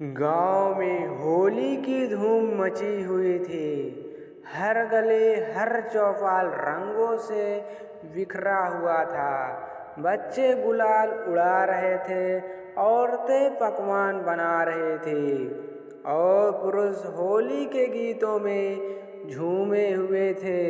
गांव में होली की धूम मची हुई थी। हर गले हर चौपाल रंगों से बिखरा हुआ था। बच्चे गुलाल उड़ा रहे थे, औरतें पकवान बना रहे थे और पुरुष होली के गीतों में झूमे हुए थे।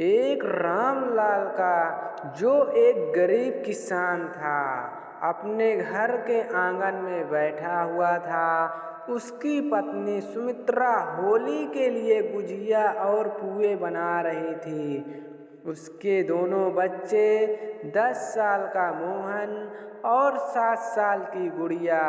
एक रामलाल का, जो एक गरीब किसान था, अपने घर के आंगन में बैठा हुआ था। उसकी पत्नी सुमित्रा होली के लिए गुजिया और पुए बना रही थी। उसके दोनों बच्चे 10 साल का मोहन और 7 साल की गुड़िया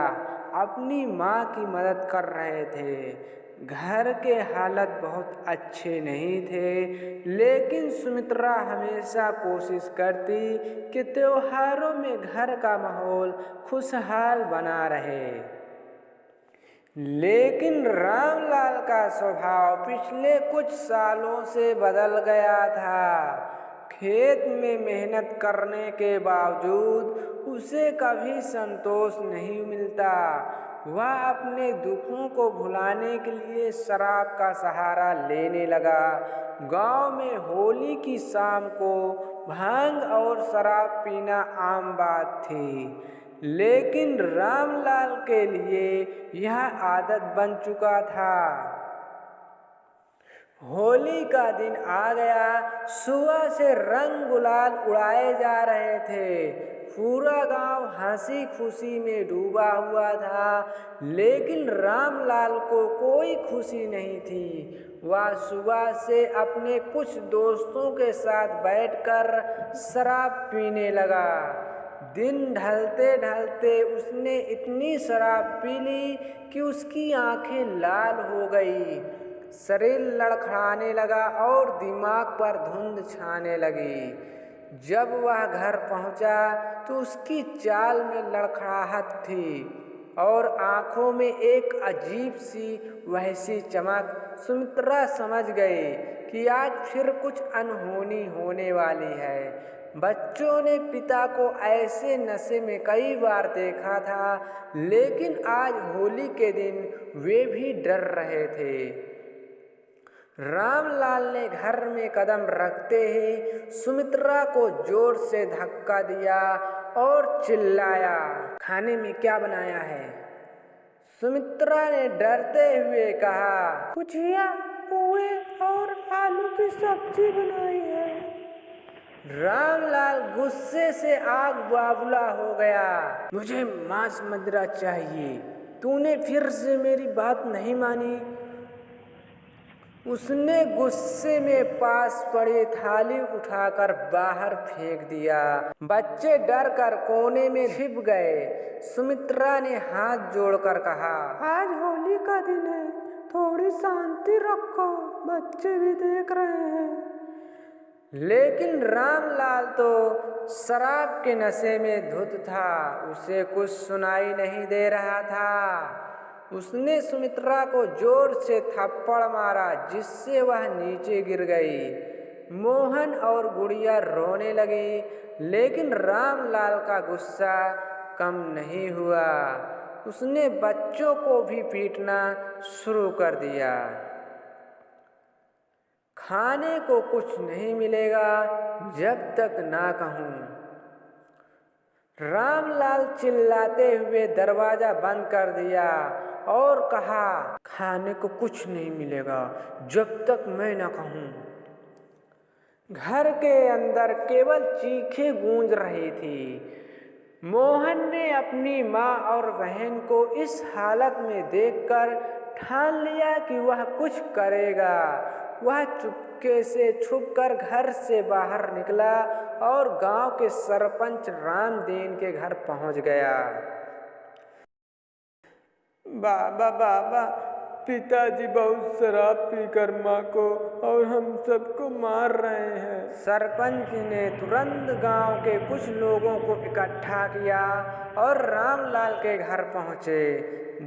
अपनी माँ की मदद कर रहे थे। घर के हालत बहुत अच्छे नहीं थे, लेकिन सुमित्रा हमेशा कोशिश करती कि त्योहारों में घर का माहौल खुशहाल बना रहे। लेकिन रामलाल का स्वभाव पिछले कुछ सालों से बदल गया था। खेत में मेहनत करने के बावजूद उसे कभी संतोष नहीं मिलता। वह अपने दुखों को भुलाने के लिए शराब का सहारा लेने लगा। गांव में होली की शाम को भांग और शराब पीना आम बात थी, लेकिन रामलाल के लिए यह आदत बन चुका था। होली का दिन आ गया। सुबह से रंग गुलाल उड़ाए जा रहे थे। पूरा गांव हंसी खुशी में डूबा हुआ था, लेकिन रामलाल को कोई खुशी नहीं थी। वह सुबह से अपने कुछ दोस्तों के साथ बैठकर शराब पीने लगा। दिन ढलते ढलते उसने इतनी शराब पी ली कि उसकी आंखें लाल हो गई, शरीर लड़खड़ाने लगा और दिमाग पर धुंध छाने लगी। जब वह घर पहुंचा तो उसकी चाल में लड़खड़ाहट थी और आंखों में एक अजीब सी वहशी चमक। सुमित्रा समझ गई कि आज फिर कुछ अनहोनी होने वाली है। बच्चों ने पिता को ऐसे नशे में कई बार देखा था, लेकिन आज होली के दिन वे भी डर रहे थे। रामलाल ने घर में कदम रखते ही सुमित्रा को जोर से धक्का दिया और चिल्लाया, खाने में क्या बनाया है? सुमित्रा ने डरते हुए कहा, गुजिया, पुए और आलू की सब्जी बनाई है। रामलाल गुस्से से आग बाबूला हो गया। मुझे मांस मदिरा चाहिए। तूने फिर से मेरी बात नहीं मानी। उसने गुस्से में पास पड़ी थाली उठाकर बाहर फेंक दिया। बच्चे डर कर कोने में छिप गए। सुमित्रा ने हाथ जोड़कर कहा, आज होली का दिन है, थोड़ी शांति रखो, बच्चे भी देख रहे हैं। लेकिन रामलाल तो शराब के नशे में धुत था, उसे कुछ सुनाई नहीं दे रहा था। उसने सुमित्रा को जोर से थप्पड़ मारा, जिससे वह नीचे गिर गई। मोहन और गुड़िया रोने लगी, लेकिन रामलाल का गुस्सा कम नहीं हुआ। उसने बच्चों को भी पीटना शुरू कर दिया। खाने को कुछ नहीं मिलेगा जब तक ना कहूं। रामलाल चिल्लाते हुए दरवाजा बंद कर दिया और कहा, खाने को कुछ नहीं मिलेगा जब तक मैं ना कहूं। घर के अंदर केवल चीखें गूंज रही थी। मोहन ने अपनी माँ और बहन को इस हालत में देखकर ठान लिया कि वह कुछ करेगा। वह चुपके से छुपकर घर से बाहर निकला और गांव के सरपंच रामदीन के घर पहुंच गया। बाबा बाबा, पिताजी बहुत शराब पीकर माँ को और हम सबको मार रहे हैं। सरपंच ने तुरंत गांव के कुछ लोगों को इकट्ठा किया और रामलाल के घर पहुँचे।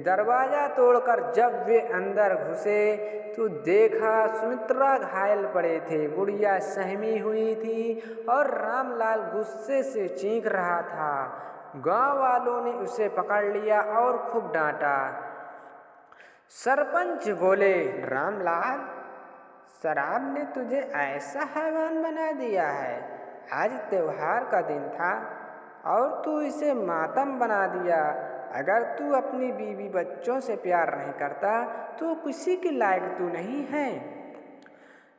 दरवाजा तोड़कर जब वे अंदर घुसे तो देखा सुमित्रा घायल पड़े थे, गुड़िया सहमी हुई थी और रामलाल गुस्से से चीख रहा था। गांव वालों ने उसे पकड़ लिया और खूब डांटा। सरपंच बोले, रामलाल, शराब ने तुझे ऐसा हैवान बना दिया है। आज त्योहार का दिन था और तू इसे मातम बना दिया। अगर तू अपनी बीवी बच्चों से प्यार नहीं करता तो किसी के लायक तू नहीं है।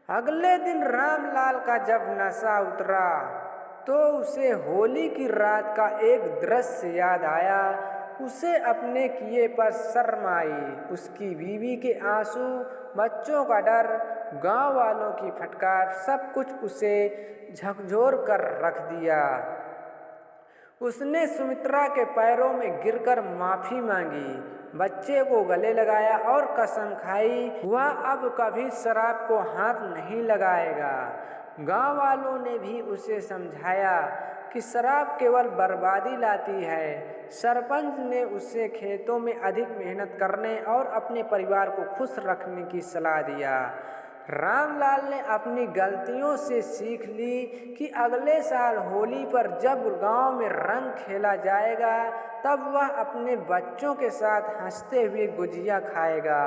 अगले दिन रामलाल का जब नशा उतरा तो उसे होली की रात का एक दृश्य याद आया। उसे अपने किए पर शर्म आई। उसकी बीवी के आंसू, बच्चों का डर, गांव वालों की फटकार, सब कुछ उसे झकझोर कर रख दिया। उसने सुमित्रा के पैरों में गिरकर माफी मांगी, बच्चे को गले लगाया और कसम खाई वह अब कभी शराब को हाथ नहीं लगाएगा। गांव वालों ने भी उसे समझाया कि शराब केवल बर्बादी लाती है। सरपंच ने उसे खेतों में अधिक मेहनत करने और अपने परिवार को खुश रखने की सलाह दिया। रामलाल ने अपनी गलतियों से सीख ली कि अगले साल होली पर जब गांव में रंग खेला जाएगा तब वह अपने बच्चों के साथ हंसते हुए गुजिया खाएगा,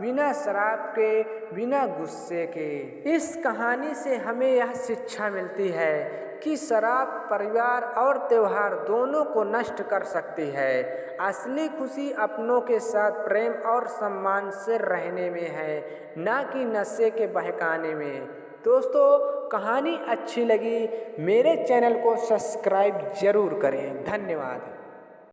बिना शराब के, बिना गुस्से के। इस कहानी से हमें यह शिक्षा मिलती है कि शराब परिवार और त्योहार दोनों को नष्ट कर सकती है। असली खुशी अपनों के साथ प्रेम और सम्मान से रहने में है, ना कि नशे के बहकाने में। दोस्तों, कहानी अच्छी लगी, मेरे चैनल को सब्सक्राइब जरूर करें। धन्यवाद।